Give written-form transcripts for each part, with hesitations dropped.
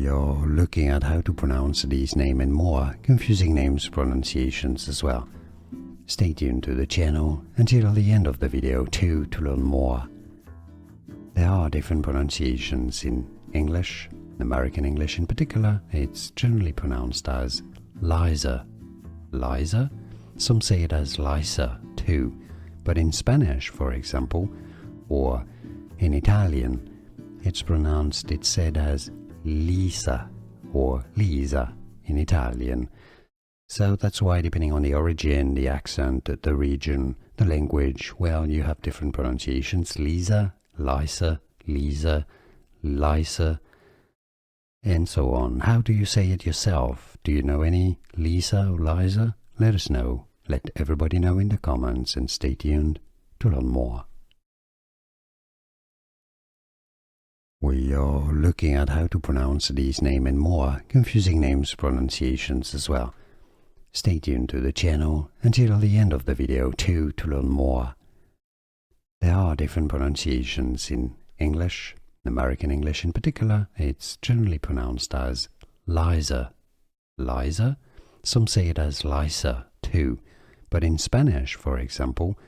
We are looking at how to pronounce these names and more confusing names pronunciations as well. Stay tuned to the channel until the end of the video to learn more. There are different pronunciations in English. In American English in particular, it's generally pronounced as Liza. Liza? Some say it as Lisa too, but in Spanish, for example, or in Italian, it's said as Lisa or Lisa in Italian. So that's why, depending on the origin, the accent, the region, the language, well, you have different pronunciations. Lisa, Lisa, Lisa, Lisa, and so on. How do you say it yourself? Do you know any Lisa or Lisa? Let us know. Let everybody know in the comments, and stay tuned to learn more. We are looking at how to pronounce these names and more confusing names pronunciations as well. Stay tuned to the channel until the end of the video to learn more. There are different pronunciations in English. In American English in particular, it's generally pronounced as Liza. Liza? Some say it as Lisa too, but in Spanish, for example,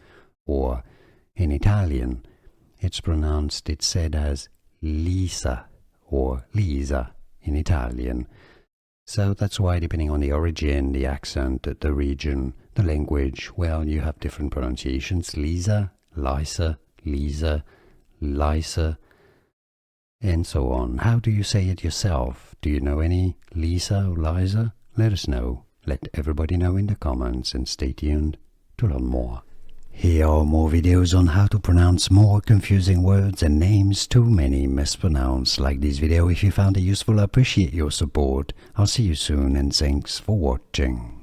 or in Italian, it's said as Lisa or Lisa in Italian. So that's why, depending on the origin, the accent, the region, the language, well, you have different pronunciations. Lisa, Lisa, Lisa, Lisa, and so on. How do you say it yourself? Do you know any Lisa or Lisa? Let us know. Let everybody know in the comments, and stay tuned to learn more. Here are more videos on how to pronounce more confusing words and names too many mispronounced. Like this video if you found it useful. I appreciate your support. I'll see you soon, and thanks for watching.